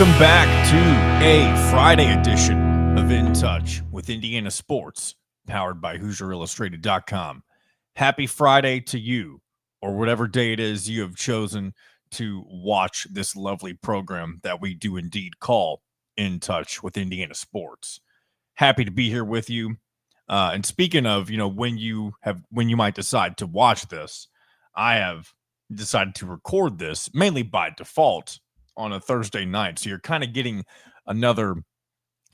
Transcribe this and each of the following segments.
Welcome back to a Friday edition of In Touch with Indiana Sports, powered by HoosierIllustrated.com. Happy Friday to you, or whatever day it is you have chosen to watch this lovely program that we do indeed call In Touch with Indiana Sports. Happy to be here with you. And speaking of, when you might decide to watch this, I have decided to record this mainly by default on a Thursday night. So you're kind of getting another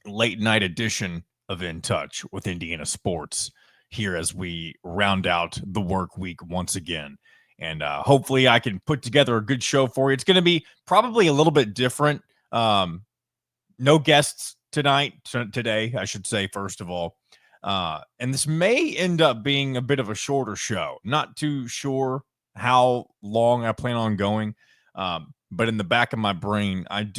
late night edition of In Touch with Indiana Sports here as we round out the work week once again. And hopefully I can put together a good show for you. It's going to be probably a little bit different. No guests today, I should say, first of all. And this may end up being a bit of a shorter show. Not too sure how long I plan on going. But in the back of my brain, I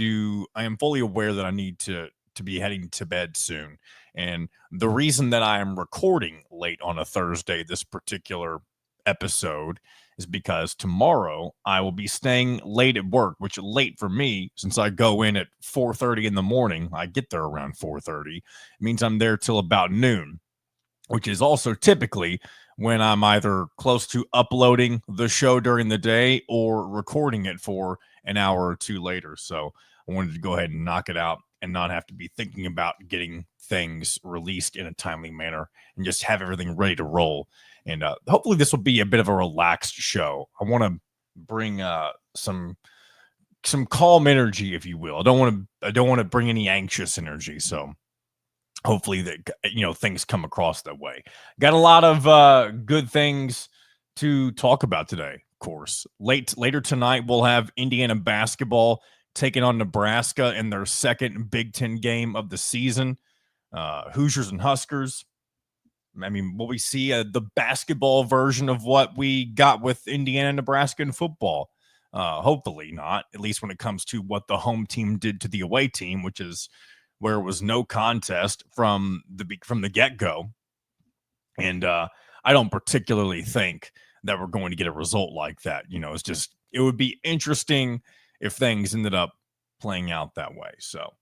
am fully aware that I need to be heading to bed soon. And the reason that I am recording late on a Thursday, this particular episode, is because tomorrow I will be staying late at work, which is late for me since I go in at 4:30 in the morning. I get there around 4:30. It means I'm there till about noon, which is also typically when I'm either close to uploading the show during the day or recording it for an hour or two later. So I wanted to go ahead and knock it out and not have to be thinking about getting things released in a timely manner and just have everything ready to roll. And hopefully this will be a bit of a relaxed show. I want to bring some calm energy, if you will. I don't want to bring any anxious energy. So hopefully that things come across that way. Got a lot of good things to talk about today. Of course, later tonight we'll have Indiana basketball taking on Nebraska in their second Big Ten game of the season. Hoosiers and Huskers. I mean, will we see the basketball version of what we got with Indiana and Nebraska in football? Hopefully not, at least when it comes to what the home team did to the away team, which is where it was no contest from the get-go. And I don't particularly think that we're going to get a result like that. It would be interesting if things ended up playing out that way. So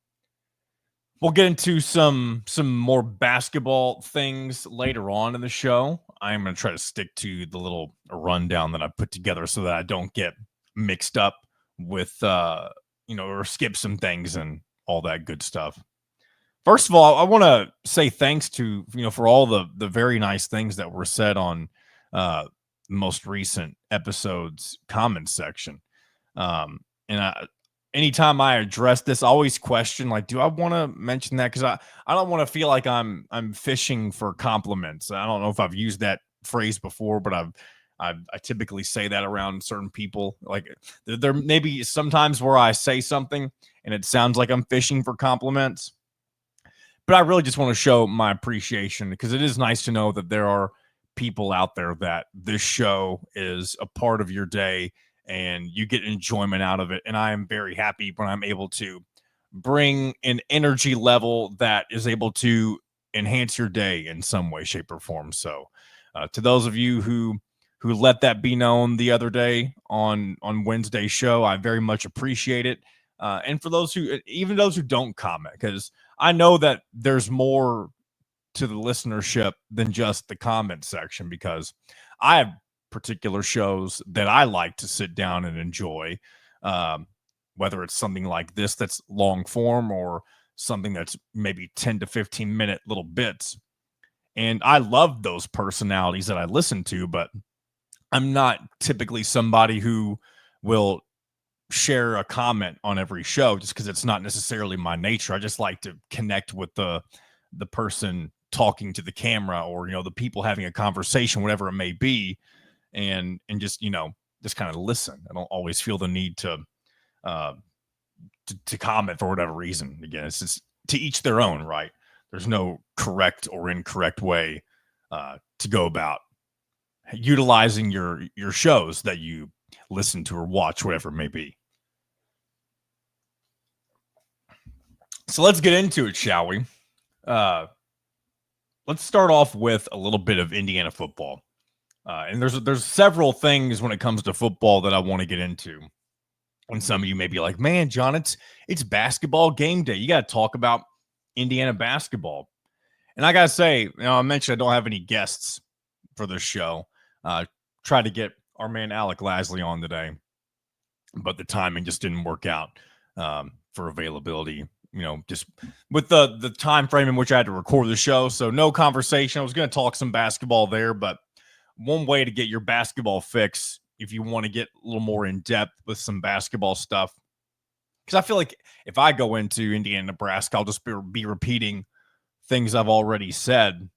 we'll get into some more basketball things later on in the show. I'm going to try to stick to the little rundown that I put together so that I don't get mixed up with, or skip some things and all that good stuff. First of all, I want to say thanks to, for all the very nice things that were said on most recent episodes comment section. Anytime I address this, I always question, like, do I want to mention that? Because I don't want to feel like I'm fishing for compliments. I don't know if I've used that phrase before, but I typically say that around certain people. Like there may be sometimes where I say something and it sounds like I'm fishing for compliments. But I really just want to show my appreciation because it is nice to know that there are people out there that this show is a part of your day and you get enjoyment out of it. And I am very happy when I'm able to bring an energy level that is able to enhance your day in some way, shape, or form. So to those of you who let that be known the other day on Wednesday's show, I very much appreciate it. And for those who don't comment, because I know that there's more to the listenership than just the comment section, because I have particular shows that I like to sit down and enjoy, whether it's something like this that's long form or something that's maybe 10 to 15 minute little bits. And I love those personalities that I listen to, but I'm not typically somebody who will share a comment on every show just because it's not necessarily my nature. I just like to connect with the person talking to the camera, or the people having a conversation, whatever it may be, and just just kind of listen. I don't always feel the need to comment for whatever reason. Again, it's just to each their own, right? There's no correct or incorrect way to go about utilizing your shows that you listen to or watch, whatever it may be. So let's get into it, shall we? Let's start off with a little bit of Indiana football. And there's several things when it comes to football that I want to get into. And some of you may be like, man, John, it's basketball game day. You got to talk about Indiana basketball. And I got to say, I mentioned I don't have any guests for this show. Try to get our man Alec Lasley on today, but the timing just didn't work out for availability. Just with the time frame in which I had to record the show, so no conversation. I was going to talk some basketball there, but one way to get your basketball fix, if you want to get a little more in depth with some basketball stuff, because I feel like if I go into Indiana, Nebraska, I'll just be repeating things I've already said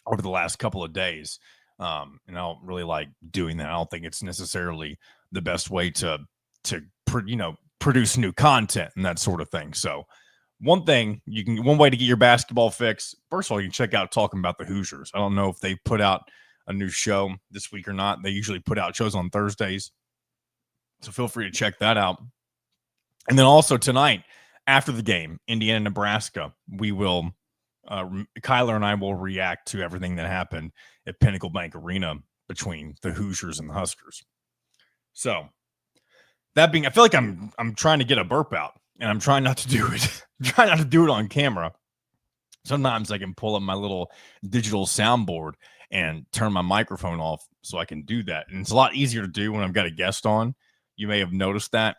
over the last couple of days. And I don't really like doing that. I don't think it's necessarily the best way to produce new content and that sort of thing. So one way to get your basketball fix, first of all, you can check out Talking About the Hoosiers. I don't know if they put out a new show this week or not. They usually put out shows on Thursdays, so feel free to check that out. And then also tonight, after the game, Indiana, Nebraska, we will Kyler and I will react to everything that happened at Pinnacle Bank Arena between the Hoosiers and the Huskers. So that being, I feel like I'm trying to get a burp out, and I'm trying not to do it. I'm trying not to do it on camera. Sometimes I can pull up my little digital soundboard and turn my microphone off so I can do that. And it's a lot easier to do when I've got a guest on. You may have noticed that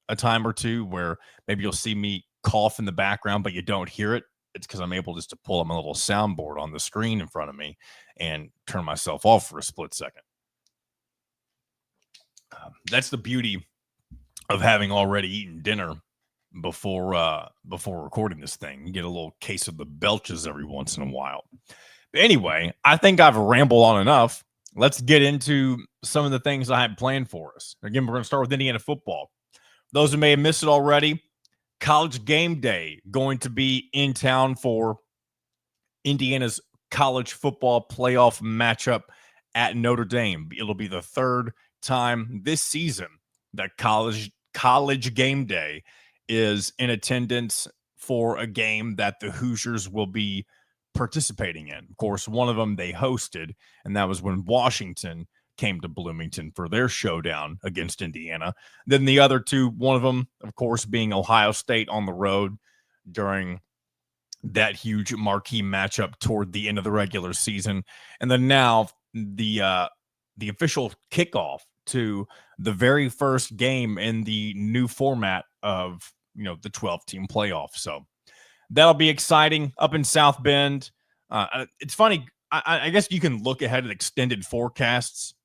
a time or two where maybe you'll see me cough in the background, but you don't hear it. It's because I'm able just to pull up my little soundboard on the screen in front of me and turn myself off for a split second. That's the beauty of having already eaten dinner before recording this thing. You get a little case of the belches every once in a while. But anyway, I think I've rambled on enough. Let's get into some of the things I have planned for us. Again, we're going to start with Indiana football. Those who may have missed it already, College Game Day going to be in town for Indiana's college football playoff matchup at Notre Dame. It'll be the third time this season that College Game Day is in attendance for a game that the Hoosiers will be participating in. Of course, one of them they hosted, and that was when Washington came to Bloomington for their showdown against Indiana. Then the other two, one of them, of course, being Ohio State on the road during that huge marquee matchup toward the end of the regular season. And then now the official kickoff to the very first game in the new format of, the 12-team playoff. So that'll be exciting up in South Bend. It's funny. I guess you can look ahead at extended forecasts.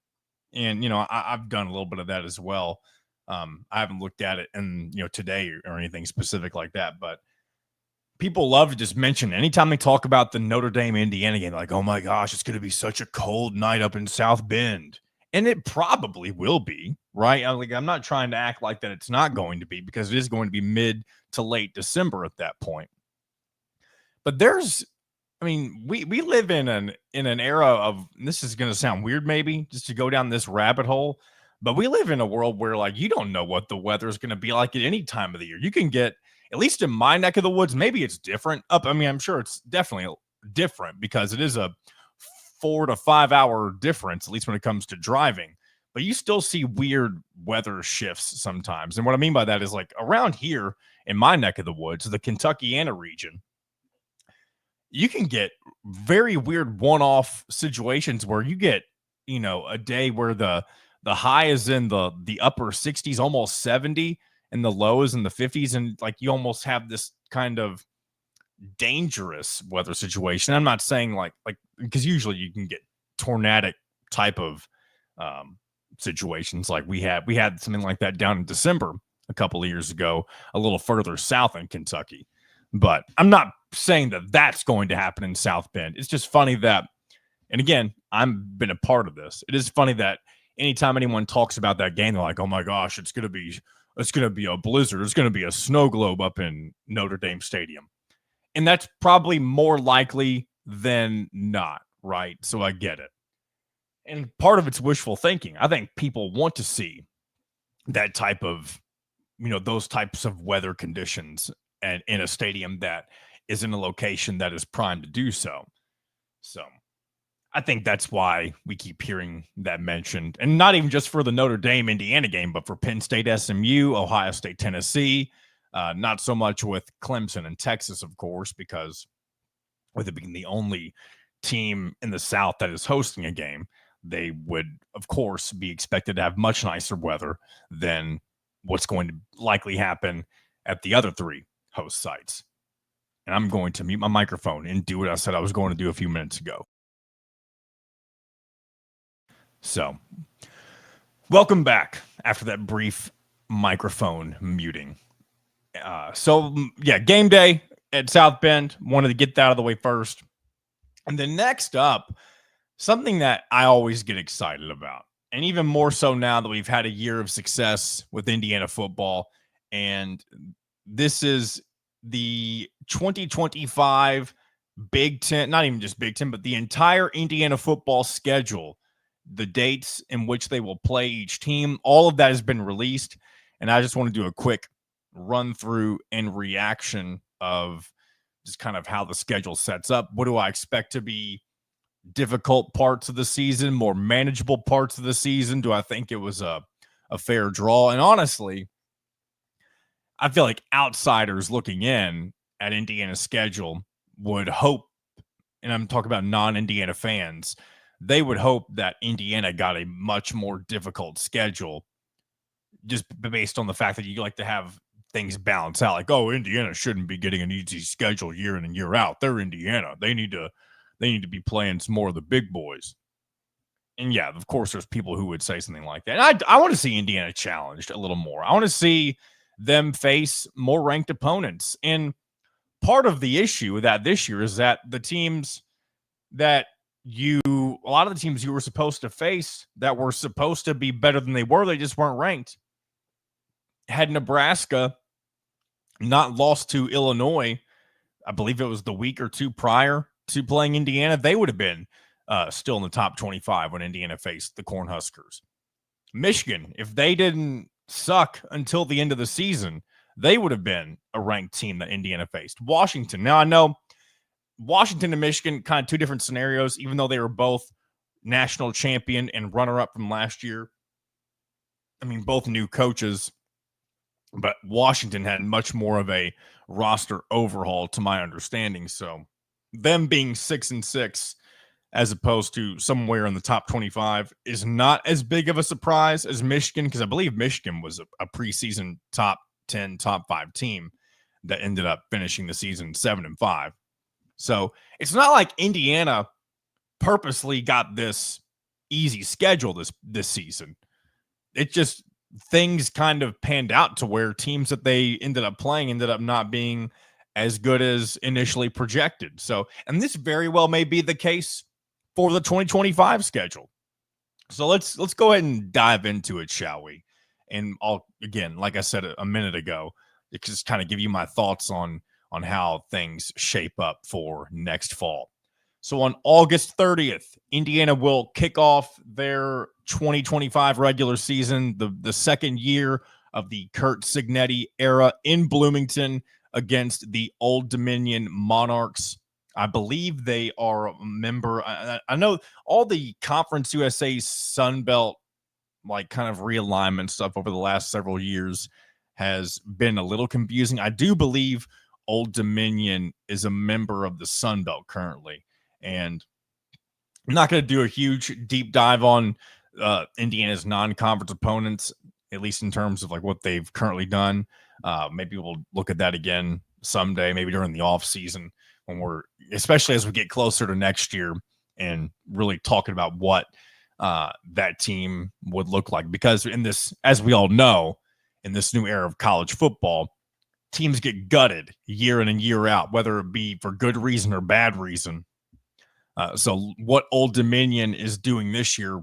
And, I've done a little bit of that as well. I haven't looked at it and, today or anything specific like that. But people love to just mention anytime they talk about the Notre Dame Indiana game, like, oh my gosh, it's going to be such a cold night up in South Bend. And it probably will be, right? I'm not trying to act like that it's not going to be, because it is going to be mid to late December at that point. But we live in an era of, this is going to sound weird maybe, just to go down this rabbit hole, but we live in a world where, like, you don't know what the weather is going to be like at any time of the year. You can get, at least in my neck of the woods, maybe it's different. I'm sure it's definitely different because it is a 4 to 5 hour difference, at least when it comes to driving. But you still see weird weather shifts sometimes. And what I mean by that is, like, around here in my neck of the woods, the Kentuckiana region, you can get very weird one-off situations where you get, a day where the high is in the upper 60s, almost 70, and the low is in the 50s. And, like, you almost have this kind of dangerous weather situation. I'm not saying like because usually you can get tornadic type of situations. Like we had something like that down in December a couple of years ago, a little further south in Kentucky. But I'm not saying that that's going to happen in South Bend. It's just funny that, and again, I've been a part of this. It is funny that anytime anyone talks about that game, they're like, oh my gosh, it's going to be a blizzard. It's going to be a snow globe up in Notre Dame Stadium. And that's probably more likely than not, right? So I get it. And part of it's wishful thinking. I think people want to see that type of, those types of weather conditions and in a stadium that is in a location that is primed to do so. So I think that's why we keep hearing that mentioned, and not even just for the Notre Dame Indiana game, but for Penn State SMU, Ohio State Tennessee. Not so much with Clemson and Texas, of course, because with it being the only team in the South that is hosting a game, they would, of course, be expected to have much nicer weather than what's going to likely happen at the other three host sites. And I'm going to mute my microphone and do what I said I was going to do a few minutes ago. So, welcome back after that brief microphone muting. Game day at South Bend. Wanted to get that out of the way first. And then next up, something that I always get excited about, and even more so now that we've had a year of success with Indiana football. And this is the 2025 Big Ten, not even just Big Ten, but the entire Indiana football schedule, the dates in which they will play each team, all of that has been released. And I just want to do a quick run through and reaction of just kind of how the schedule sets up. What do I expect to be difficult parts of the season, more manageable parts of the season? Do I think it was a fair draw? And honestly, I feel like outsiders looking in at Indiana's schedule would hope, and I'm talking about non-Indiana fans, they would hope that Indiana got a much more difficult schedule just based on the fact that you like to have things balance out. Like, oh, Indiana shouldn't be getting an easy schedule year in and year out. They're Indiana. They need to be playing some more of the big boys. And yeah, of course, there's people who would say something like that. And I want to see Indiana challenged a little more. I want to see them face more ranked opponents. And part of the issue with that this year is that the teams that a lot of the teams you were supposed to face that were supposed to be better than they were, they just weren't ranked. Had Nebraska not lost to Illinois, I believe it was the week or two prior to playing Indiana, they would have been still in the top 25 when Indiana faced the Cornhuskers. Michigan, if they didn't suck until the end of the season, they would have been a ranked team that Indiana faced. Washington. Now, I know Washington and Michigan, kind of two different scenarios, even though they were both national champion and runner-up from last year. I mean, both new coaches, but Washington had much more of a roster overhaul, to my understanding. So them being 6-6 as opposed to somewhere in the top 25 is not as big of a surprise as Michigan, because I believe Michigan was a preseason top 10, top 5 team that ended up finishing the season 7-5. So it's not like Indiana purposely got this easy schedule this season. It just, things kind of panned out to where teams that they ended up playing ended up not being as good as initially projected. So, and this very well may be the case for the 2025 schedule. So let's go ahead and dive into it, shall we? And I'll, again, like I said a minute ago, just kind of give you my thoughts on how things shape up for next fall. So on August 30th, Indiana will kick off their 2025 regular season, the second year of the Kurt Cignetti era in Bloomington against the Old Dominion Monarchs. I believe they are a member. I know all the Conference USA Sun Belt, like kind of realignment stuff over the last several years has been a little confusing. I do believe Old Dominion is a member of the Sun Belt currently. And I'm not going to do a huge deep dive on Indiana's non-conference opponents, at least in terms of like what they've currently done. Maybe we'll look at that again someday, maybe during the off season when especially as we get closer to next year and really talking about what that team would look like. Because in this, as we all know, in this new era of college football, teams get gutted year in and year out, whether it be for good reason or bad reason. So what Old Dominion is doing this year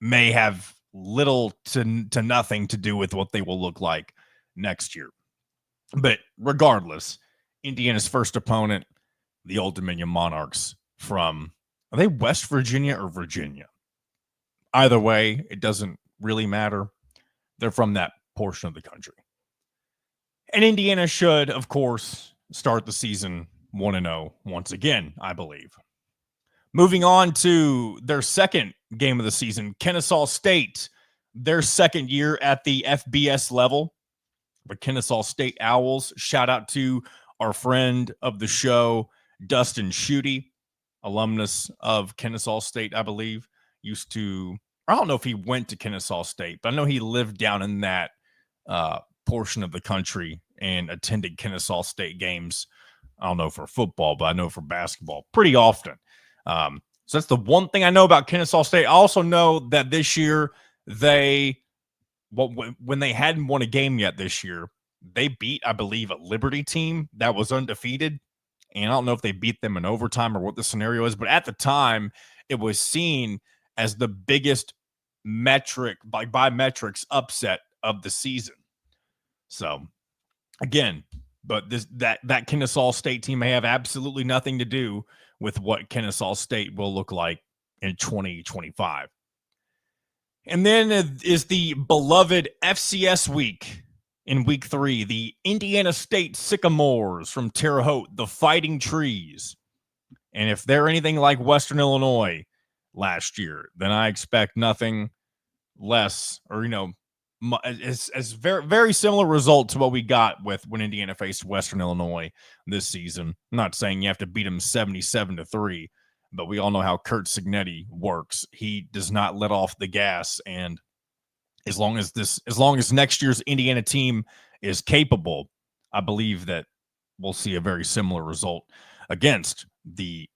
may have little to nothing to do with what they will look like next year. But regardless, Indiana's first opponent, the Old Dominion Monarchs from, are they West Virginia or Virginia? Either way, it doesn't really matter. They're from that portion of the country. And Indiana should, of course, start the season 1-0 once again, I believe. Moving on to their second game of the season, Kennesaw State, their second year at the FBS level. The Kennesaw State Owls. Shout out to our friend of the show, Dustin Schutte, alumnus of Kennesaw State, I believe. I don't know if he went to Kennesaw State, but I know he lived down in that portion of the country and attended Kennesaw State games. I don't know for football, but I know for basketball pretty often. So that's the one thing I know about Kennesaw State. I also know that this year when they hadn't won a game yet this year, they beat, I believe, a Liberty team that was undefeated. And I don't know if they beat them in overtime or what the scenario is, but at the time, it was seen as the biggest by metrics upset of the season. So again, but that Kennesaw State team may have absolutely nothing to do with what Kennesaw State will look like in 2025. And then is the beloved FCS week in week 3, the Indiana State Sycamores from Terre Haute, the Fighting Trees. And if they're anything like Western Illinois last year, then I expect nothing less, or, as very, very similar result to what we got with when Indiana faced Western Illinois this season. I'm not saying you have to beat them 77-3, but we all know how Curt Cignetti works. He does not let off the gas, and as long as next year's Indiana team is capable, I believe that we'll see a very similar result against the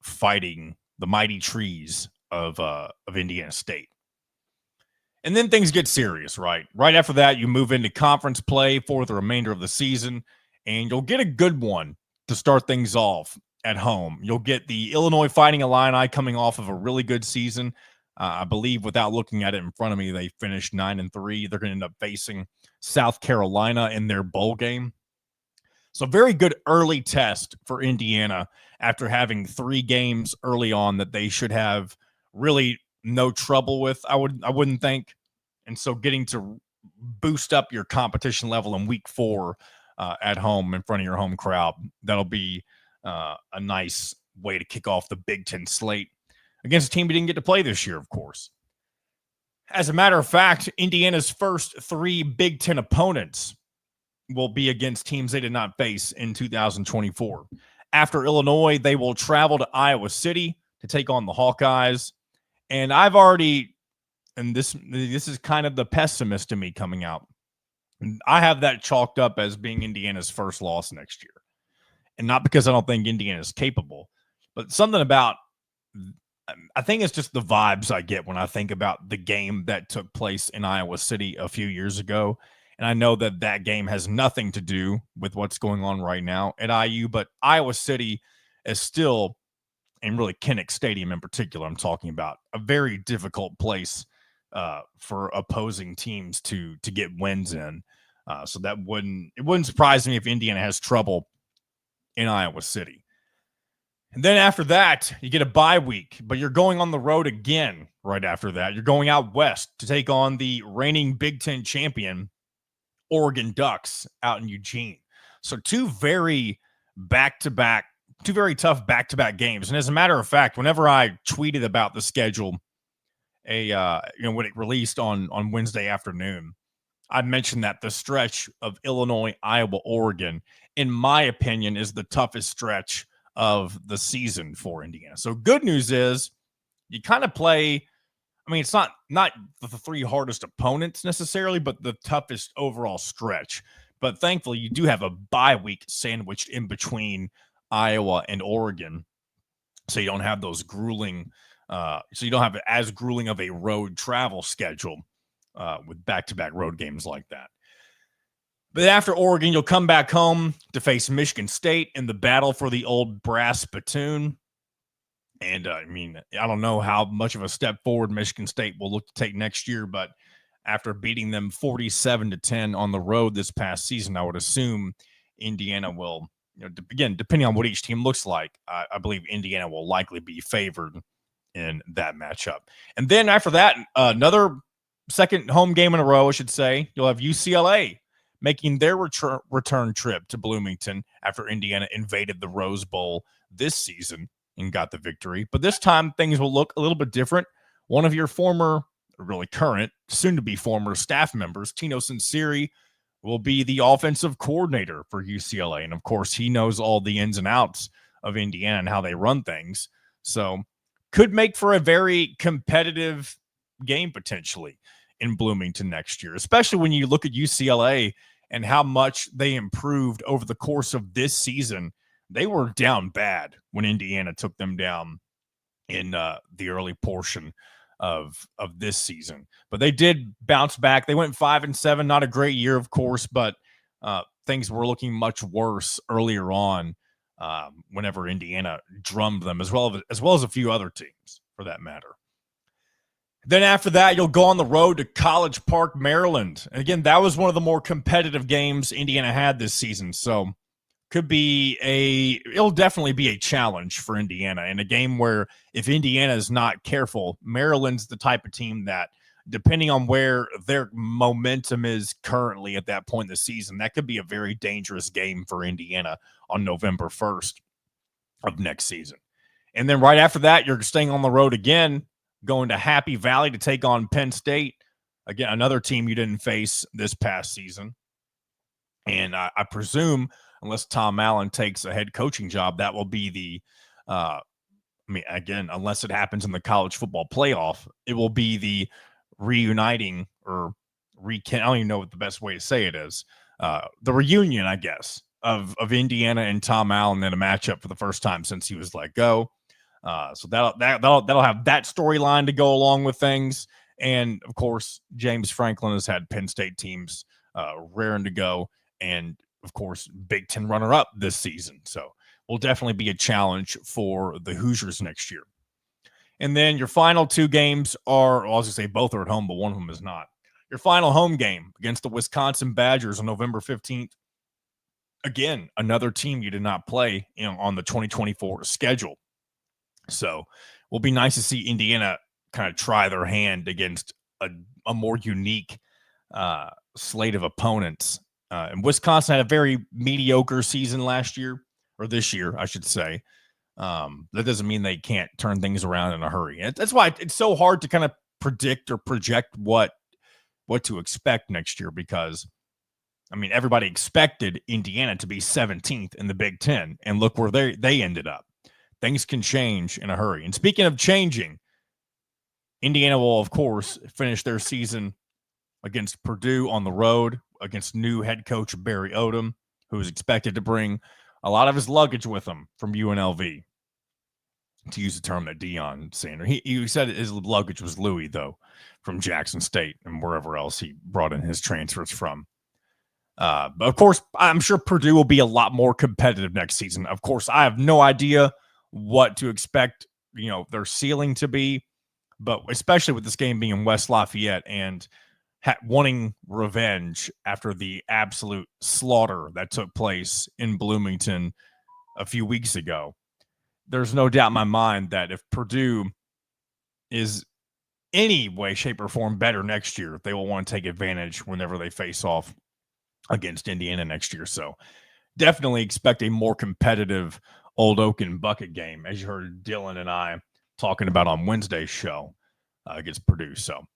mighty trees of Indiana State. And then things get serious, right? Right after that, you move into conference play for the remainder of the season, and you'll get a good one to start things off at home. You'll get the Illinois Fighting Illini coming off of a really good season. I believe, without looking at it in front of me, they finished 9-3. They're going to end up facing South Carolina in their bowl game. So very good early test for Indiana after having 3 games early on that they should have really no trouble with, I wouldn't think. And so getting to boost up your competition level in week 4 at home in front of your home crowd, that'll be a nice way to kick off the Big Ten slate against a team we didn't get to play this year, of course. As a matter of fact, Indiana's first 3 Big Ten opponents will be against teams they did not face in 2024. After Illinois, they will travel to Iowa City to take on the Hawkeyes. And I've already, and this is kind of the pessimist to me coming out, I have that chalked up as being Indiana's first loss next year. And not because I don't think Indiana is capable, but something about, I think it's just the vibes I get when I think about the game that took place in Iowa City a few years ago. And I know that game has nothing to do with what's going on right now at IU, but Iowa City is still, and really Kinnick Stadium in particular, I'm talking about, a very difficult place for opposing teams to get wins in. So it wouldn't surprise me if Indiana has trouble in Iowa City. And then after that, you get a bye week, but you're going on the road again right after that. You're going out west to take on the reigning Big Ten champion, Oregon Ducks, out in Eugene. So 2 very tough back-to-back games. And as a matter of fact, whenever I tweeted about the schedule, when it released on Wednesday afternoon, I mentioned that the stretch of Illinois, Iowa, Oregon, in my opinion, is the toughest stretch of the season for Indiana. So good news is you kind of play, it's not the 3 hardest opponents necessarily, but the toughest overall stretch. But thankfully, you do have a bye week sandwiched in between Iowa and Oregon, so you don't have those grueling, so you don't have as grueling of a road travel schedule with back-to-back road games like that. But after Oregon, you'll come back home to face Michigan State in the battle for the old brass spittoon. And I don't know how much of a step forward Michigan State will look to take next year, but after beating them 47-10 on the road this past season, I would assume Indiana will, again, depending on what each team looks like, I believe Indiana will likely be favored in that matchup. And then after that, another second home game in a row, I should say, you'll have UCLA making their return trip to Bloomington after Indiana invaded the Rose Bowl this season. and got the victory. But this time things will look a little bit different. One of your former, really current, soon to be former staff members, Tino Sinceri, will be the offensive coordinator for UCLA. And of course, he knows all the ins and outs of Indiana and how they run things. So could make for a very competitive game potentially in Bloomington next year, especially when you look at UCLA and how much they improved over the course of this season. They were down bad when Indiana took them down in the early portion of this season, but they did bounce back. They went 5-7, not a great year, of course, but things were looking much worse earlier on whenever Indiana drummed them, as well as a few other teams for that matter. Then after that, you'll go on the road to College Park, Maryland. And again, that was one of the more competitive games Indiana had this season. So it'll definitely be a challenge for Indiana in a game where if Indiana is not careful, Maryland's the type of team that, depending on where their momentum is currently at that point in the season, that could be a very dangerous game for Indiana on November 1st of next season. And then right after that, you're staying on the road again, going to Happy Valley to take on Penn State. Again, another team you didn't face this past season. And I presume, unless Tom Allen takes a head coaching job, that will be unless it happens in the college football playoff, it will be the reuniting or I don't even know what the best way to say it is. The reunion, I guess, of Indiana and Tom Allen in a matchup for the first time since he was let go. So that'll have that storyline to go along with things. And of course, James Franklin has had Penn State teams raring to go. And of course, Big Ten runner-up this season. So will definitely be a challenge for the Hoosiers next year. And then your final two games are, I was going to say both are at home, but one of them is not. Your final home game against the Wisconsin Badgers on November 15th. Again, another team you did not play on the 2024 schedule. So will be nice to see Indiana kind of try their hand against a more unique slate of opponents. And Wisconsin had a very mediocre season last year, or this year, I should say. That doesn't mean they can't turn things around in a hurry. And that's why it's so hard to kind of predict or project what to expect next year, because, I mean, everybody expected Indiana to be 17th in the Big Ten, and look where they ended up. Things can change in a hurry. And speaking of changing, Indiana will, of course, finish their season against Purdue on the road against new head coach Barry Odom, who is expected to bring a lot of his luggage with him from UNLV, to use the term that Dion Sanders. He said his luggage was Louis, though, from Jackson State and wherever else he brought in his transfers from. But, of course, I'm sure Purdue will be a lot more competitive next season. Of course, I have no idea what to expect, their ceiling to be, but especially with this game being in West Lafayette and wanting revenge after the absolute slaughter that took place in Bloomington a few weeks ago. There's no doubt in my mind that if Purdue is any way, shape, or form better next year, they will want to take advantage whenever they face off against Indiana next year. So definitely expect a more competitive Old Oaken bucket game, as you heard Dylan and I talking about on Wednesday's show against Purdue. So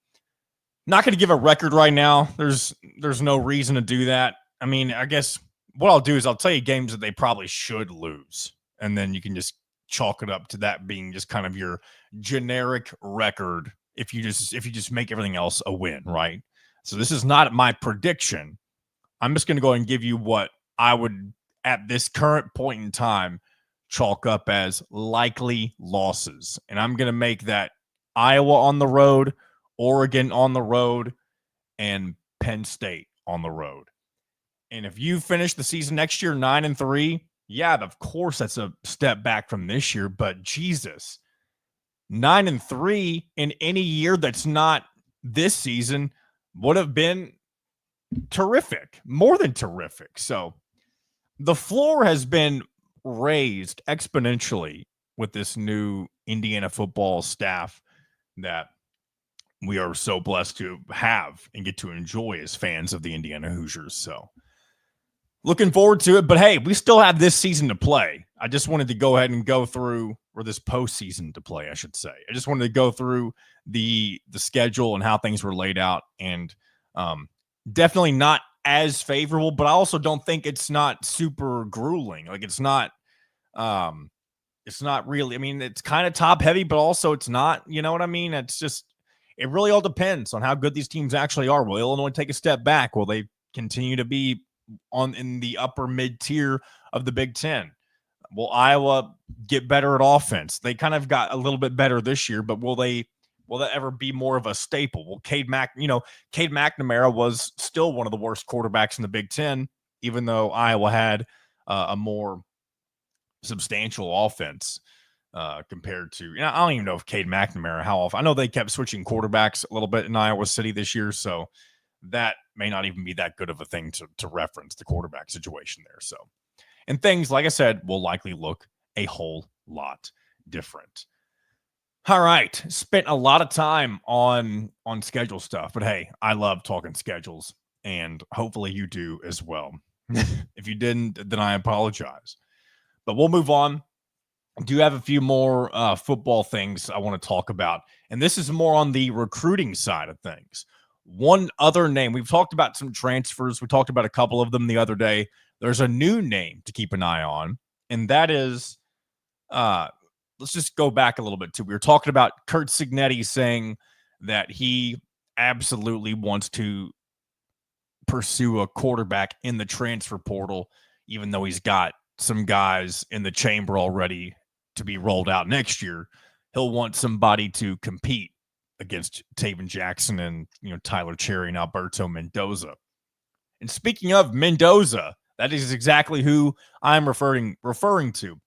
not going to give a record right now. There's no reason to do that. I mean, I guess what I'll do is I'll tell you games that they probably should lose, and then you can just chalk it up to that being just kind of your generic record if you just make everything else a win, right? So this is not my prediction. I'm just going to go ahead and give you what I would, at this current point in time, chalk up as likely losses. And I'm going to make that Iowa on the road, Oregon on the road, and Penn State on the road. And if you finish the season next year 9-3, yeah, of course that's a step back from this year, but Jesus, 9-3 in any year that's not this season would have been terrific, more than terrific. So the floor has been raised exponentially with this new Indiana football staff that we are so blessed to have and get to enjoy as fans of the Indiana Hoosiers. So looking forward to it. But hey, we still have this season to play. I just wanted to go ahead and go through, or this postseason to play, I should say. I just wanted to go through the schedule and how things were laid out, and definitely not as favorable. But I also don't think it's not super grueling. Like it's not really. I mean, it's kind of top heavy, but also it's not. You know what I mean? It's just it really all depends on how good these teams actually are. Will Illinois take a step back? Will they continue to be in the upper mid tier of the Big Ten? Will Iowa get better at offense? They kind of got a little bit better this year, but will that ever be more of a staple? Well, Cade McNamara was still one of the worst quarterbacks in the Big Ten, even though Iowa had a more substantial offense compared to, I don't even know if Cade McNamara, how often. I know they kept switching quarterbacks a little bit in Iowa City this year, so that may not even be that good of a thing to reference the quarterback situation there. So, and things, like I said, will likely look a whole lot different. All right. Spent a lot of time on schedule stuff, but hey, I love talking schedules, and hopefully you do as well. If you didn't, then I apologize. But we'll move on. I do have a few more football things I want to talk about, and this is more on the recruiting side of things. One other name, we've talked about some transfers. We talked about a couple of them the other day. There's a new name to keep an eye on, and that is, let's just go back a little bit too. We were talking about Kurt Cignetti saying that he absolutely wants to pursue a quarterback in the transfer portal, even though he's got some guys in the chamber already to be rolled out next year. He'll want somebody to compete against Taven Jackson and Tyler Cherry and Alberto Mendoza. And speaking of Mendoza, that is exactly who I'm referring to.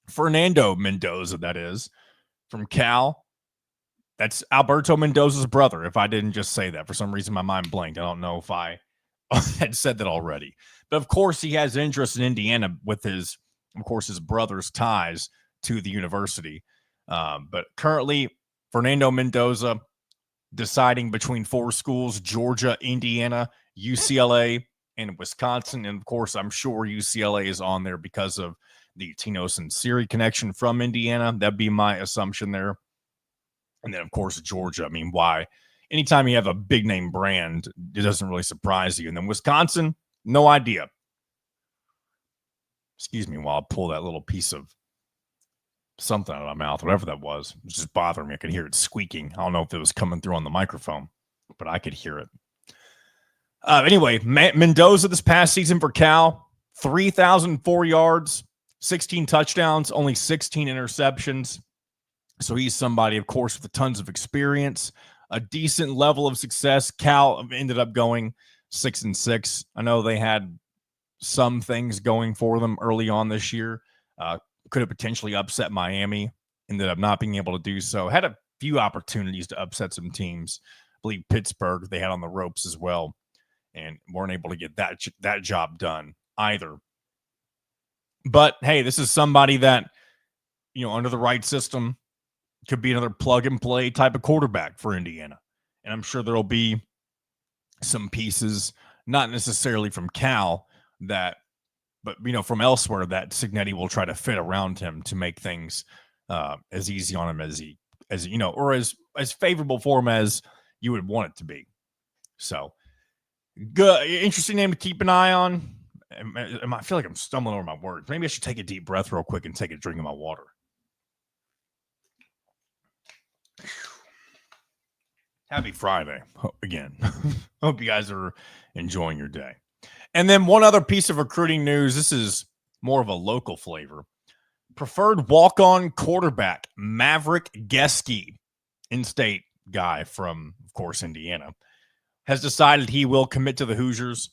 Fernando Mendoza, that is, from Cal. That's Alberto Mendoza's brother, if I didn't just say that. For some reason, my mind blanked. I don't know if I had said that already. But, of course, he has interest in Indiana with his brother's ties to the university. But currently, Fernando Mendoza deciding between 4 schools: Georgia, Indiana, UCLA, and Wisconsin. And, of course, I'm sure UCLA is on there because of the Tino Sinceri connection from Indiana. That'd be my assumption there. And then, of course, Georgia. I mean, why? Anytime you have a big name brand, it doesn't really surprise you. And then Wisconsin, no idea. Excuse me while I pull that little piece of something out of my mouth, whatever that was. It was just bothering me. I could hear it squeaking. I don't know if it was coming through on the microphone, but I could hear it. Anyway, Mendoza this past season for Cal, 3,004 yards, 16 touchdowns, only 16 interceptions. So he's somebody, of course, with tons of experience, a decent level of success. Cal ended up going 6-6. I know they had some things going for them early on this year. Could have potentially upset Miami, ended up not being able to do so. Had a few opportunities to upset some teams. I believe Pittsburgh they had on the ropes as well, and weren't able to get that job done either. But hey, this is somebody that, under the right system, could be another plug-and-play type of quarterback for Indiana. And I'm sure there'll be some pieces, not necessarily from Cal, but from elsewhere that Cignetti will try to fit around him to make things as easy on him as or as favorable for him as you would want it to be. So, good, interesting name to keep an eye on. I feel like I'm stumbling over my words. Maybe I should take a deep breath real quick and take a drink of my water. Happy Friday again. Hope you guys are enjoying your day. And then one other piece of recruiting news. This is more of a local flavor. Preferred walk-on quarterback Maverick Geske, in-state guy from, of course, Indiana, has decided he will commit to the Hoosiers.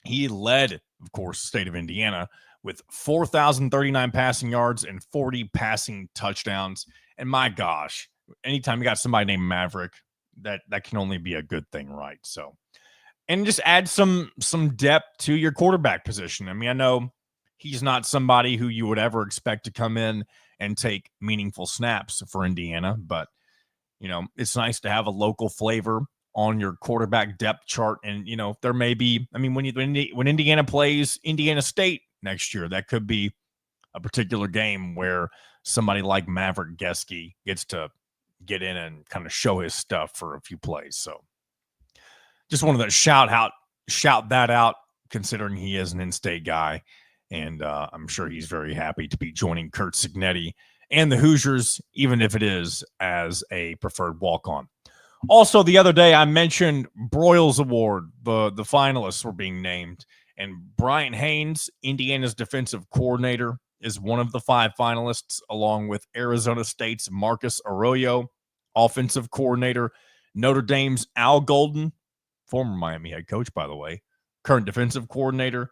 He led, of course, the state of Indiana with 4,039 passing yards and 40 passing touchdowns. And my gosh, anytime you got somebody named Maverick, that can only be a good thing, right? So, and just add some depth to your quarterback position. I mean, I know he's not somebody who you would ever expect to come in and take meaningful snaps for Indiana, but it's nice to have a local flavor on your quarterback depth chart. And, there may be, when Indiana plays Indiana State next year, that could be a particular game where somebody like Maverick Geske gets to get in and kind of show his stuff for a few plays. So just wanted to shout that out, considering he is an in-state guy. And I'm sure he's very happy to be joining Kurt Cignetti and the Hoosiers, even if it is as a preferred walk-on. Also, the other day, I mentioned Broyles Award. The finalists were being named. And Brian Haynes, Indiana's defensive coordinator, is one of the 5 finalists, along with Arizona State's Marcus Arroyo, offensive coordinator, Notre Dame's Al Golden, former Miami head coach, by the way, current defensive coordinator,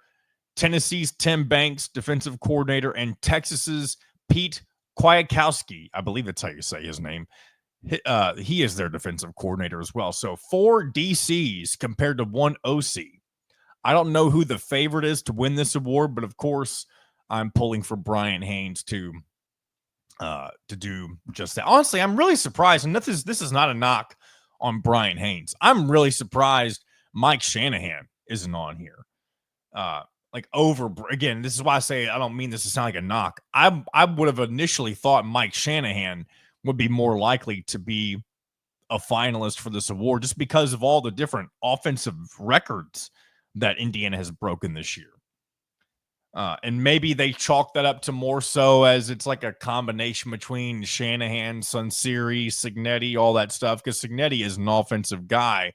Tennessee's Tim Banks, defensive coordinator, and Texas's Pete Kwiatkowski, I believe that's how you say his name. He is their defensive coordinator as well. So 4 DCs compared to 1 OC. I don't know who the favorite is to win this award, but of course, I'm pulling for Brian Haynes to do just that. Honestly, I'm really surprised, and this is not a knock on Brian Haynes. I'm really surprised Mike Shanahan isn't on here. Again, this is why I say I don't mean this to sound like a knock. I would have initially thought Mike Shanahan would be more likely to be a finalist for this award just because of all the different offensive records that Indiana has broken this year. And maybe they chalk that up to more so as it's like a combination between Shanahan, Sunseri, Cignetti, all that stuff, because Cignetti is an offensive guy,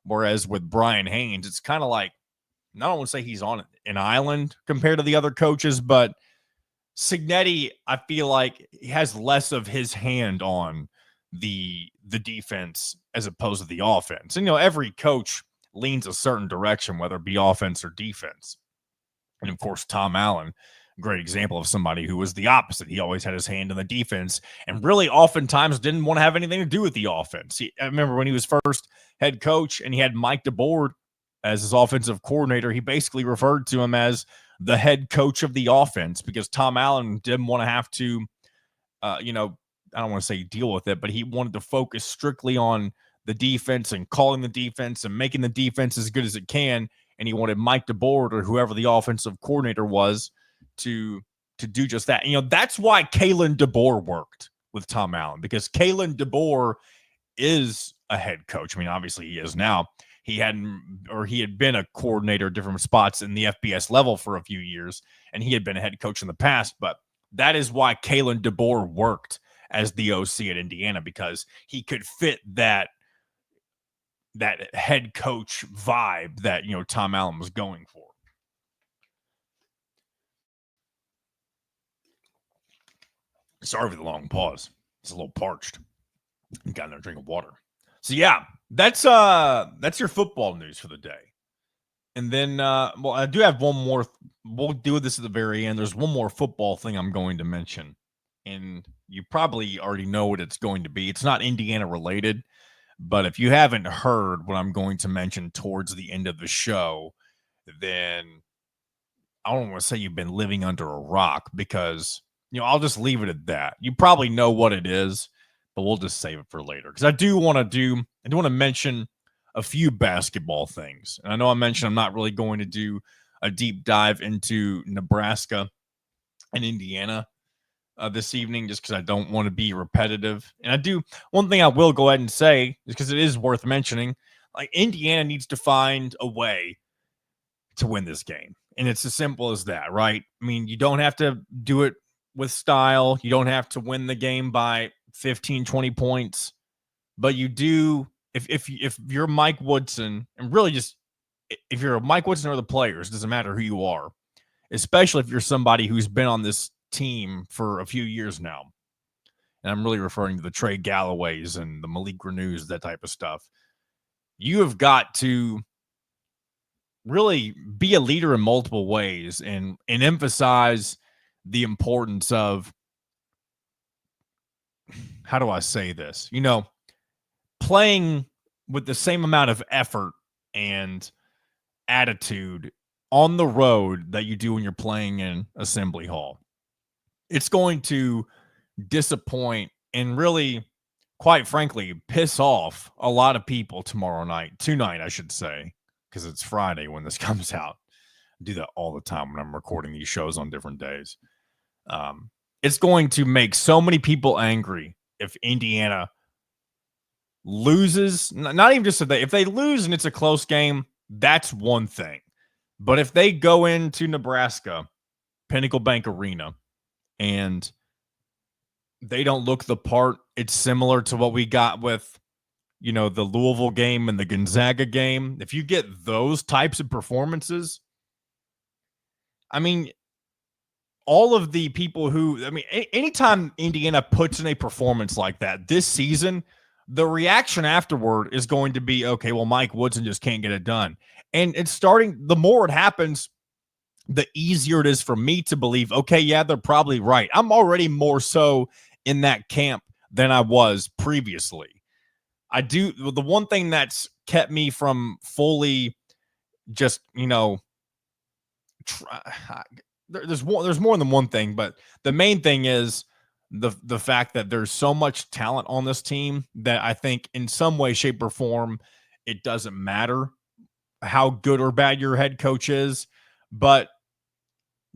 whereas with Brian Haynes, it's kind of like, I don't want to say he's on an island compared to the other coaches, but Cignetti, I feel like he has less of his hand on the defense as opposed to the offense. And, every coach leans a certain direction, whether it be offense or defense. And, of course, Tom Allen, great example of somebody who was the opposite. He always had his hand in the defense and really oftentimes didn't want to have anything to do with the offense. I remember when he was first head coach and he had Mike DeBoer as his offensive coordinator, he basically referred to him as the head coach of the offense because Tom Allen didn't want to have to, I don't want to say deal with it, but he wanted to focus strictly on the defense and calling the defense and making the defense as good as it can. And he wanted Mike DeBoer or whoever the offensive coordinator was to do just that. That's why Kalen DeBoer worked with Tom Allen, because Kalen DeBoer is a head coach. Obviously he is now. He had been a coordinator at different spots in the FBS level for a few years, and he had been a head coach in the past. But that is why Kalen DeBoer worked as the OC at Indiana, because he could fit that head coach vibe that, Tom Allen was going for. Sorry for the long pause. It's a little parched. Got another drink of water. So yeah, that's your football news for the day. And then, I do have one more. We'll do this at the very end. There's one more football thing I'm going to mention, and you probably already know what it's going to be. It's not Indiana related, but if you haven't heard what I'm going to mention towards the end of the show, then I don't want to say you've been living under a rock, because, I'll just leave it at that. You probably know what it is, but we'll just save it for later. Because I do want to mention a few basketball things. And I know I mentioned I'm not really going to do a deep dive into Nebraska and Indiana this evening, just because I don't want to be repetitive. And one thing I will go ahead and say, because it is worth mentioning, like, Indiana needs to find a way to win this game. And it's as simple as that, right? You don't have to do it with style. You don't have to win the game by 15, 20 points, but you do. If you're Mike Woodson, and really just if you're Mike Woodson or the players, doesn't matter who you are, especially if you're somebody who's been on this team for a few years now. And I'm really referring to the Trey Galloways and the Malik Renews, that type of stuff. You have got to really be a leader in multiple ways and emphasize the importance of, how do I say this? Playing with the same amount of effort and attitude on the road that you do when you're playing in Assembly Hall. It's going to disappoint and really quite frankly, piss off a lot of people tonight, I should say, because it's Friday when this comes out. I do that all the time when I'm recording these shows on different days. It's going to make so many people angry if Indiana loses. Not even just if they lose and it's a close game, that's one thing. But if they go into Nebraska, Pinnacle Bank Arena, and they don't look the part, it's similar to what we got with, the Louisville game and the Gonzaga game. If you get those types of performances, I mean, all of the people anytime Indiana puts in a performance like that this season, the reaction afterward is going to be, okay, well, Mike Woodson just can't get it done. And it's the more it happens, the easier it is for me to believe, okay, yeah, they're probably right. I'm already more so in that camp than I was previously. The one thing that's kept me from fully just, there's more than one thing, but the main thing is the fact that there's so much talent on this team that I think in some way, shape, or form, it doesn't matter how good or bad your head coach is. But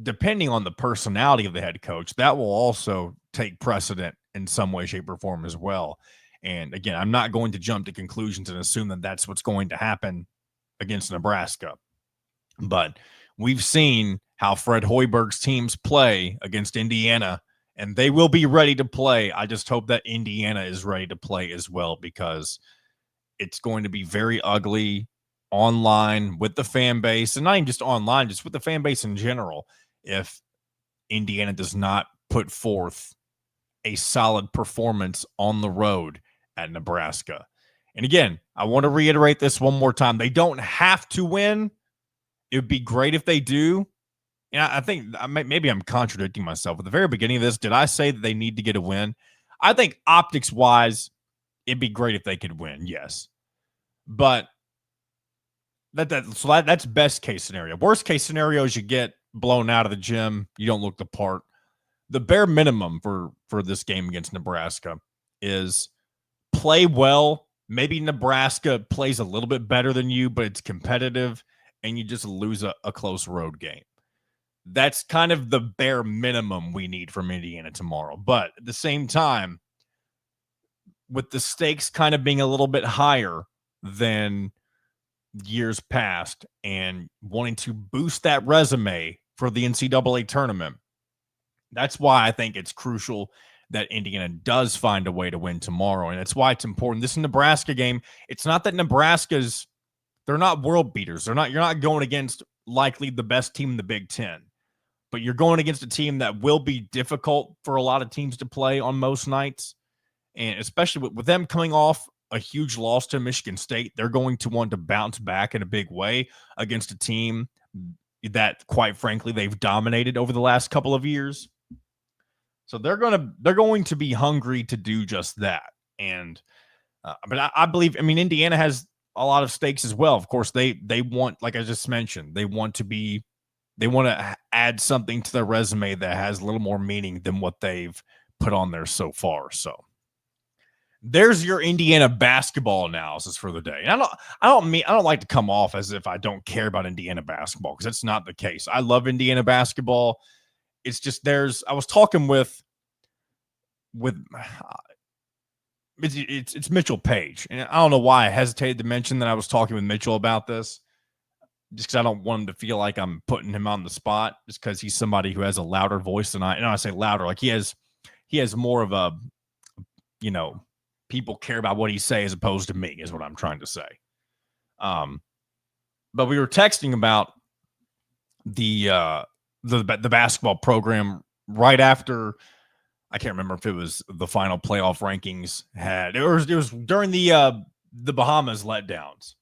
depending on the personality of the head coach, that will also take precedent in some way, shape, or form as well. And again, I'm not going to jump to conclusions and assume that that's what's going to happen against Nebraska. But we've seen how Fred Hoiberg's teams play against Indiana, and they will be ready to play. I just hope that Indiana is ready to play as well, because it's going to be very ugly online with the fan base, and not even just online, just with the fan base in general, if Indiana does not put forth a solid performance on the road at Nebraska. And again, I want to reiterate this one more time. They don't have to win. It would be great if they do. And I think maybe I'm contradicting myself. At the very beginning of this, did I say that they need to get a win? I think optics-wise, it'd be great if they could win, yes. But that's best case scenario. Worst case scenario is you get blown out of the gym. You don't look the part. The bare minimum for this game against Nebraska is play well. Maybe Nebraska plays a little bit better than you, but it's competitive, and you just lose a close road game. That's kind of the bare minimum we need from Indiana tomorrow. But at the same time, with the stakes kind of being a little bit higher than years past and wanting to boost that resume for the NCAA tournament, that's why I think it's crucial that Indiana does find a way to win tomorrow. And that's why it's important. This Nebraska game, it's not that they're not world beaters. You're not going against likely the best team in the Big Ten, but you're going against a team that will be difficult for a lot of teams to play on most nights. And especially with them coming off a huge loss to Michigan State, they're going to want to bounce back in a big way against a team that, quite frankly, they've dominated over the last couple of years. So they're going to be hungry to do just that. And but I believe, Indiana has a lot of stakes as well. Of course, they want, like I just mentioned, they want to add something to their resume that has a little more meaning than what they've put on there so far. So there's your Indiana basketball analysis for the day. And I don't like to come off as if I don't care about Indiana basketball, because that's not the case. I love Indiana basketball. It's just I was talking with it's Mitchell Page, and I don't know why I hesitated to mention that I was talking with Mitchell about this, just because I don't want him to feel like I'm putting him on the spot, just because he's somebody who has a louder voice than I. And I say louder, like he has more of a, people care about what he say as opposed to me, is what I'm trying to say. But we were texting about the basketball program right after. I can't remember if it was the final playoff rankings it was during the Bahamas letdowns.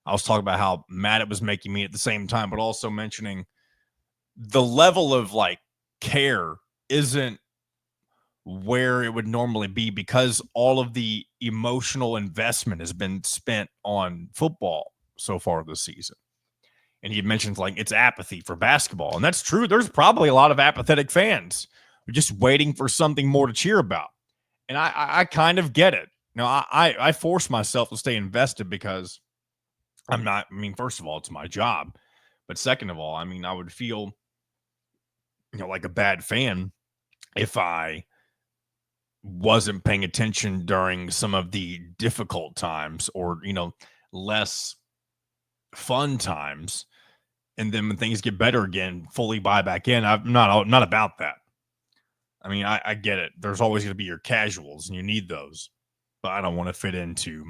I was talking about how mad it was making me at the same time, but also mentioning the level of care isn't where it would normally be, because all of the emotional investment has been spent on football so far this season. And he mentions it's apathy for basketball. And that's true. There's probably a lot of apathetic fans. We're just waiting for something more to cheer about. And I kind of get it. Now, I force myself to stay invested because I'm not. I mean, first of all, it's my job, but second of all, I mean, I would feel like a bad fan if I wasn't paying attention during some of the difficult times or less fun times, and then when things get better again, fully buy back in. I'm not about that. I mean, I get it. There's always going to be your casuals, and you need those, but I don't want to fit into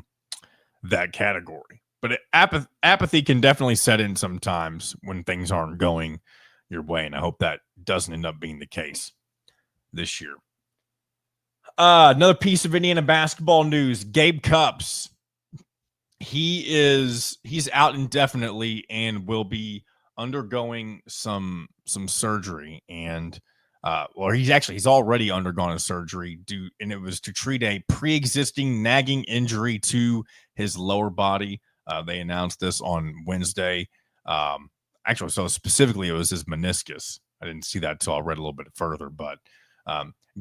that category. But apathy can definitely set in sometimes when things aren't going your way, and I hope that doesn't end up being the case this year. Another piece of Indiana basketball news: Gabe Cupps. He's out indefinitely and will be undergoing some surgery, and he's already undergone a surgery and it was to treat a pre-existing nagging injury to his lower body. They announced this on Wednesday. Actually, so specifically it was his meniscus. I didn't see that until I read a little bit further, but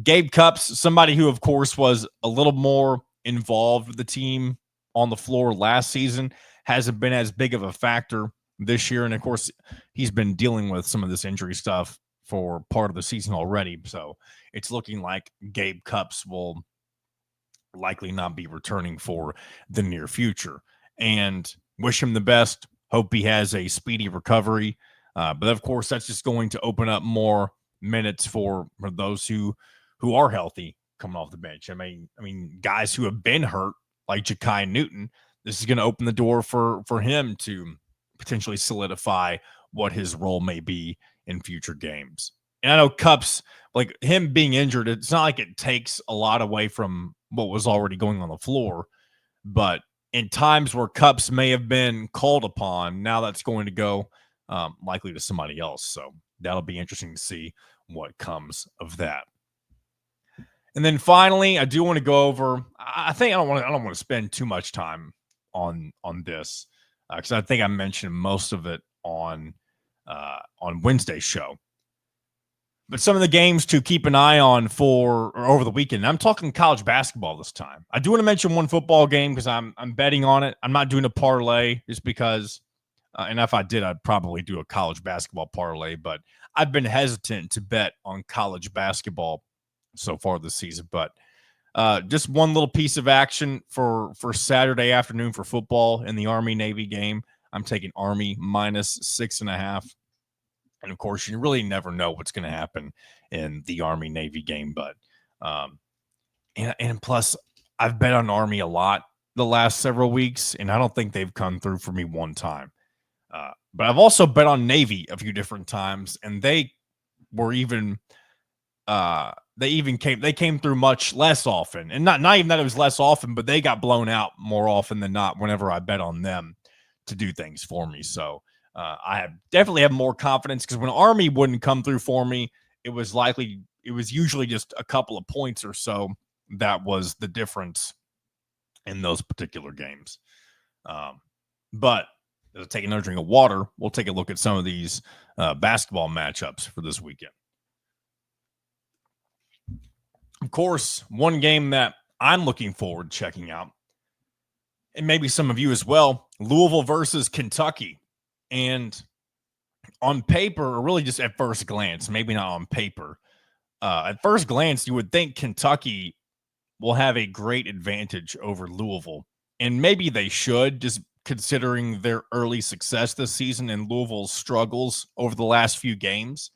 Gabe Cupps, somebody who of course was a little more involved with the team on the floor last season, hasn't been as big of a factor this year. And of course, he's been dealing with some of this injury stuff for part of the season already. So it's looking like Gabe Cupps will likely not be returning for the near future. And wish him the best. Hope he has a speedy recovery. But of course, that's just going to open up more minutes for those who are healthy coming off the bench. I mean, guys who have been hurt like Ja'Kai Newton, this is going to open the door for him to potentially solidify what his role may be in future games. And I know Cupps, like him being injured, it's not like it takes a lot away from what was already going on the floor, but in times where Cupps may have been called upon, now that's going to go likely to somebody else. So that'll be interesting to see what comes of that. And then finally, I do want to go over. I think I don't want to spend too much time on this because I think I mentioned most of it on Wednesday's show. But some of the games to keep an eye on for or over the weekend. I'm talking college basketball this time. I do want to mention one football game because I'm betting on it. I'm not doing a parlay just because, and if I did, I'd probably do a college basketball parlay. But I've been hesitant to bet on college basketball so far this season. But just one little piece of action for Saturday afternoon for football in the Army-Navy game. I'm taking Army minus 6.5. And of course, you really never know what's going to happen in the Army-Navy game. But and plus, I've bet on Army a lot the last several weeks, and I don't think they've come through for me one time. But I've also bet on Navy a few different times, and they were even they came through much less often. And not even that it was less often, but they got blown out more often than not whenever I bet on them to do things for me. So I definitely have more confidence because when Army wouldn't come through for me, it was usually just a couple of points or so that was the difference in those particular games. But as I take another drink of water, we'll take a look at some of these basketball matchups for this weekend. Of course, one game that I'm looking forward to checking out, and maybe some of you as well, Louisville versus Kentucky. And on paper, or really just at first glance, maybe not on paper, at first glance, you would think Kentucky will have a great advantage over Louisville. And maybe they should, just considering their early success this season and Louisville's struggles over the last few games.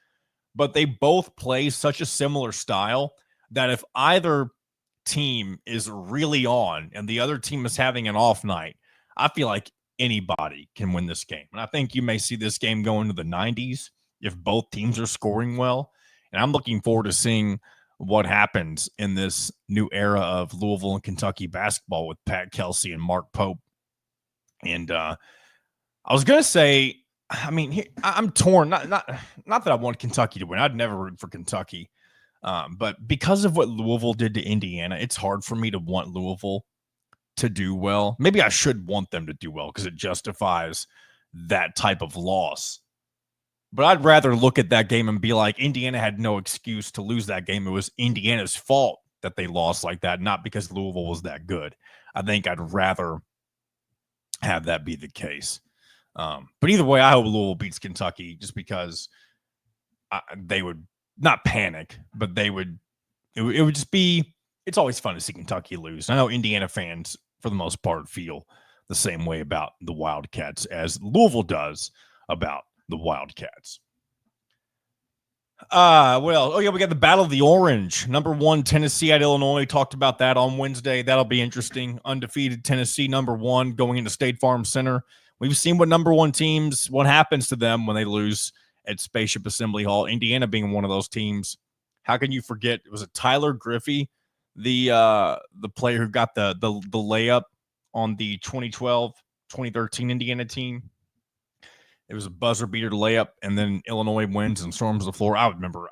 But they both play such a similar style that if either team is really on and the other team is having an off night, I feel like anybody can win this game. And I think you may see this game go into the 90s if both teams are scoring well. And I'm looking forward to seeing what happens in this new era of Louisville and Kentucky basketball with Pat Kelsey and Mark Pope. And I was going to say, I mean, I'm torn. Not that I want Kentucky to win. I'd never root for Kentucky. But because of what Louisville did to Indiana, it's hard for me to want Louisville to do well. Maybe I should want them to do well because it justifies that type of loss. But I'd rather look at that game and be like, Indiana had no excuse to lose that game. It was Indiana's fault that they lost like that, not because Louisville was that good. I think I'd rather have that be the case. But either way, I hope Louisville beats Kentucky just because they would not panic, but it would just be, it's always fun to see Kentucky lose. I know Indiana fans, for the most part, feel the same way about the Wildcats as Louisville does about the Wildcats. Well, oh yeah, we got the Battle of the Orange. Number 1, Tennessee at Illinois. Talked about that on Wednesday. That'll be interesting. Undefeated Tennessee, number 1, going into State Farm Center. We've seen what number 1 teams, what happens to them when they lose at Spaceship Assembly Hall. Indiana being one of those teams. How can you forget? Was it Tyler Griffey, the player who got the layup on the 2012-2013 Indiana team? It was a buzzer beater layup, and then Illinois wins and storms the floor. I remember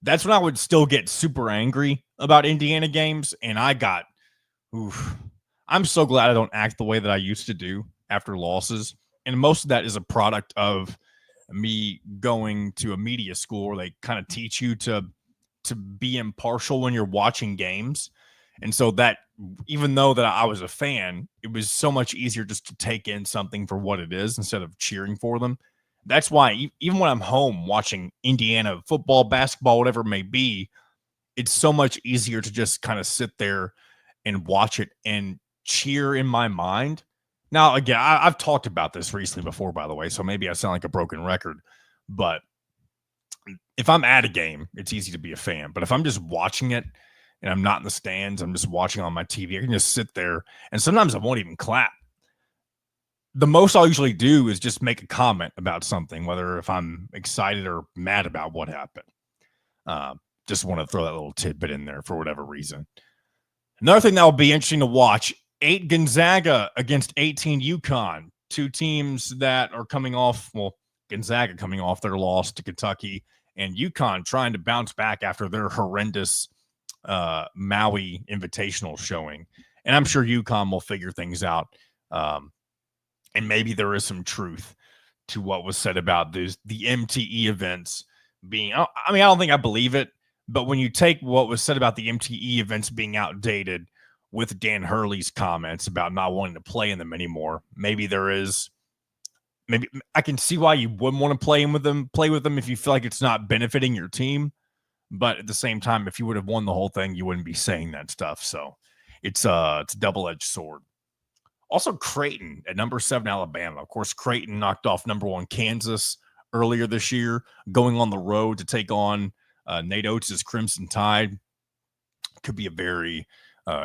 that's when I would still get super angry about Indiana games, and I'm so glad I don't act the way that I used to do after losses. And most of that is a product of me going to a media school where they kind of teach you to be impartial when you're watching games. And so that, even though that I was a fan, it was so much easier just to take in something for what it is instead of cheering for them. That's why even when I'm home watching Indiana football, basketball, whatever it may be, it's so much easier to just kind of sit there and watch it and cheer in my mind. Now, again, I've talked about this recently before, by the way, so maybe I sound like a broken record, but if I'm at a game, it's easy to be a fan. But if I'm just watching it and I'm not in the stands, I'm just watching on my TV, I can just sit there, and sometimes I won't even clap. The most I'll usually do is just make a comment about something, whether if I'm excited or mad about what happened. Just want to throw that little tidbit in there for whatever reason. Another thing that will be interesting to watch, 8 Gonzaga against 18 UConn, 2 teams that are coming off, Gonzaga coming off their loss to Kentucky, and UConn trying to bounce back after their horrendous Maui Invitational showing. And I'm sure UConn will figure things out. And maybe there is some truth to what was said about the MTE events being, I don't think I believe it, but when you take what was said about the MTE events being outdated with Dan Hurley's comments about not wanting to play in them anymore, maybe I can see why you wouldn't want to play with them if you feel like it's not benefiting your team. But at the same time, if you would have won the whole thing, you wouldn't be saying that stuff. So it's a double-edged sword. Also, Creighton at number 7, Alabama. Of course, Creighton knocked off number 1 Kansas earlier this year, going on the road to take on Nate Oates' Crimson Tide. Could be a very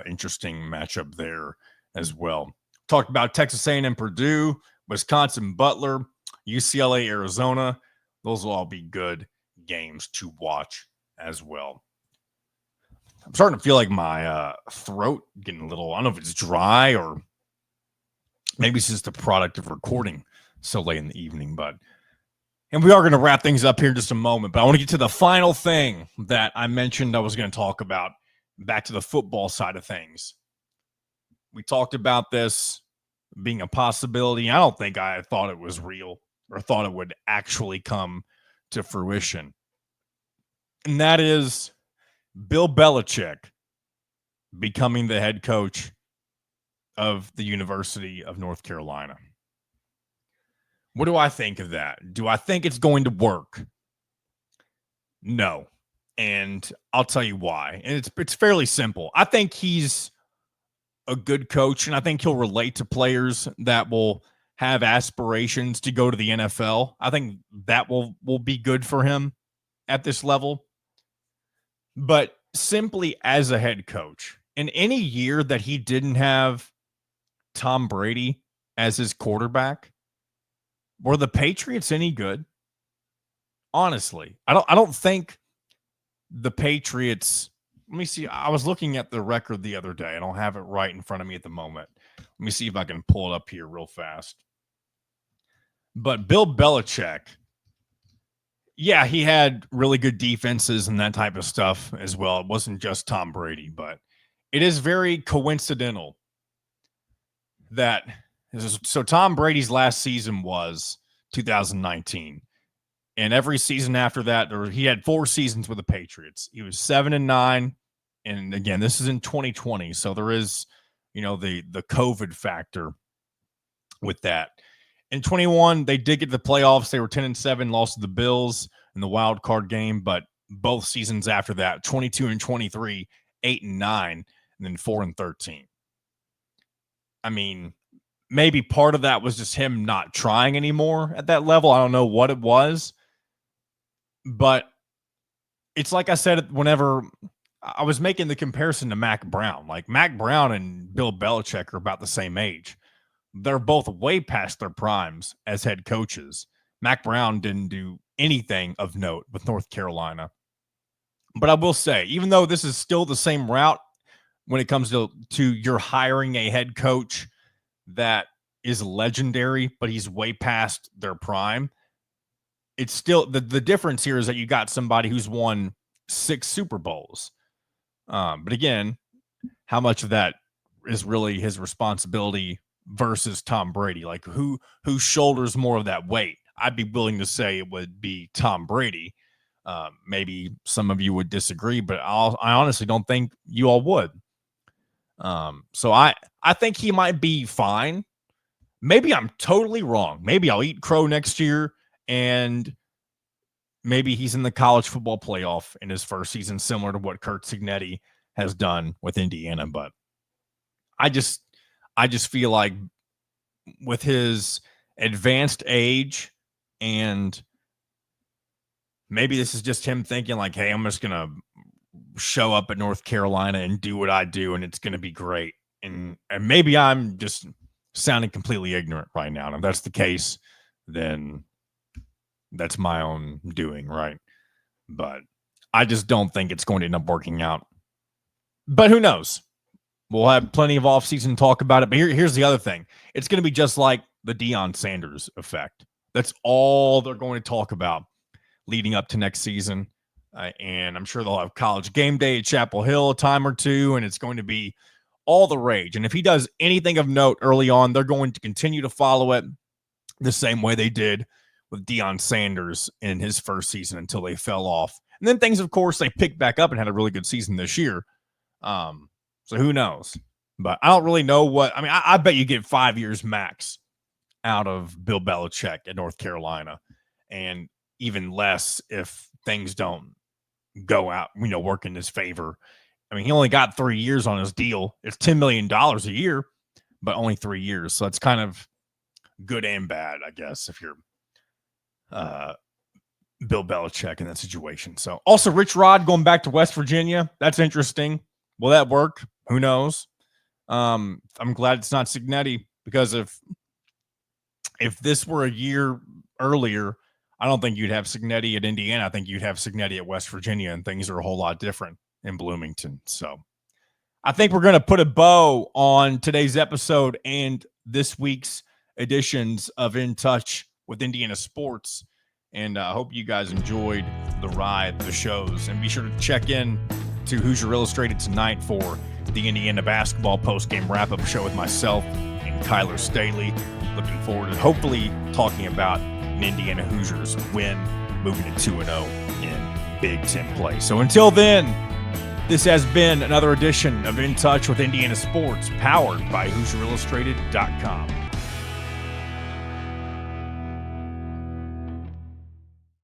interesting matchup there as well. Talked about Texas A&M, Purdue, Wisconsin, Butler, UCLA, Arizona. Those will all be good games to watch as well. I'm starting to feel like my throat getting a little, I don't know if it's dry or maybe it's just a product of recording so late in the evening, and we are going to wrap things up here in just a moment, but I want to get to the final thing that I mentioned I was going to talk about, back to the football side of things. We talked about this being a possibility. I don't think I thought it was real or thought it would actually come to fruition. And that is Bill Belichick becoming the head coach of the University of North Carolina. What do I think of that? Do I think it's going to work? No. And I'll tell you why. And it's fairly simple. I think he's a good coach, and I think he'll relate to players that will have aspirations to go to the NFL. I think that will be good for him at this level. But simply as a head coach, in any year that he didn't have Tom Brady as his quarterback, were the Patriots any good? Honestly, I don't think the Patriots. Let me see. I was looking at the record the other day. I don't have it right in front of me at the moment. Let me see if I can pull it up here real fast. But Bill Belichick, yeah, he had really good defenses and that type of stuff as well. It wasn't just Tom Brady, but it is very coincidental that so Tom Brady's last season was 2019. And every season after that, or he had 4 seasons with the Patriots. He was 7-9, And again, this is in 2020, so there is, the COVID factor with that. In 21, they did get to the playoffs. They were 10-7, lost to the Bills in the wild card game, but both seasons after that, 22 and 23, 8-9, and then 4-13. I mean, maybe part of that was just him not trying anymore at that level. I don't know what it was, but it's like I said whenever I was making the comparison to Mac Brown. Like Mac Brown and Bill Belichick are about the same age. They're both way past their primes as head coaches. Mac Brown didn't do anything of note with North Carolina. But I will say, even though this is still the same route when it comes to you're hiring a head coach that is legendary, but he's way past their prime, it's still the difference here is that you got somebody who's won 6 Super Bowls. But again, how much of that is really his responsibility versus Tom Brady? Like who shoulders more of that weight? I'd be willing to say it would be Tom Brady. Maybe some of you would disagree, but I honestly don't think you all would. So I think he might be fine. Maybe I'm totally wrong. Maybe I'll eat crow next year, and maybe he's in the college football playoff in his first season, similar to what Kurt Cignetti has done with Indiana. But I just feel like with his advanced age, and maybe this is just him thinking like, hey, I'm just going to show up at North Carolina and do what I do, and it's going to be great. And maybe I'm just sounding completely ignorant right now. And if that's the case, then that's my own doing, right? But I just don't think it's going to end up working out. But who knows? We'll have plenty of offseason talk about it. But here's the other thing. It's going to be just like the Deion Sanders effect. That's all they're going to talk about leading up to next season. And I'm sure they'll have College Game Day at Chapel Hill a time or two, and it's going to be all the rage. And if he does anything of note early on, they're going to continue to follow it the same way they did with Deion Sanders in his first season until they fell off. And then things, of course, they picked back up and had a really good season this year. So who knows? But I don't really know what – I mean, I bet you get 5 years max out of Bill Belichick at North Carolina, and even less if things don't go out, work in his favor. I mean, he only got 3 years on his deal. It's $10 million a year, but only 3 years. So it's kind of good and bad, I guess, if you're Bill Belichick in that situation. So also Rich Rod going back to West Virginia. That's interesting. Will that work? Who knows? I'm glad it's not Cignetti, because if this were a year earlier, I don't think you'd have Cignetti at Indiana. I think you'd have Cignetti at West Virginia, and things are a whole lot different in Bloomington. So I think we're going to put a bow on today's episode and this week's editions of In Touch with Indiana Sports. And I hope you guys enjoyed the ride, the shows, and be sure to check in to Hoosier Illustrated tonight for the Indiana basketball postgame wrap-up show with myself and Kyler Staley. Looking forward to hopefully talking about an Indiana Hoosiers win, moving to 2-0 in Big Ten play. So until then, this has been another edition of In Touch with Indiana Sports, powered by HoosierIllustrated.com.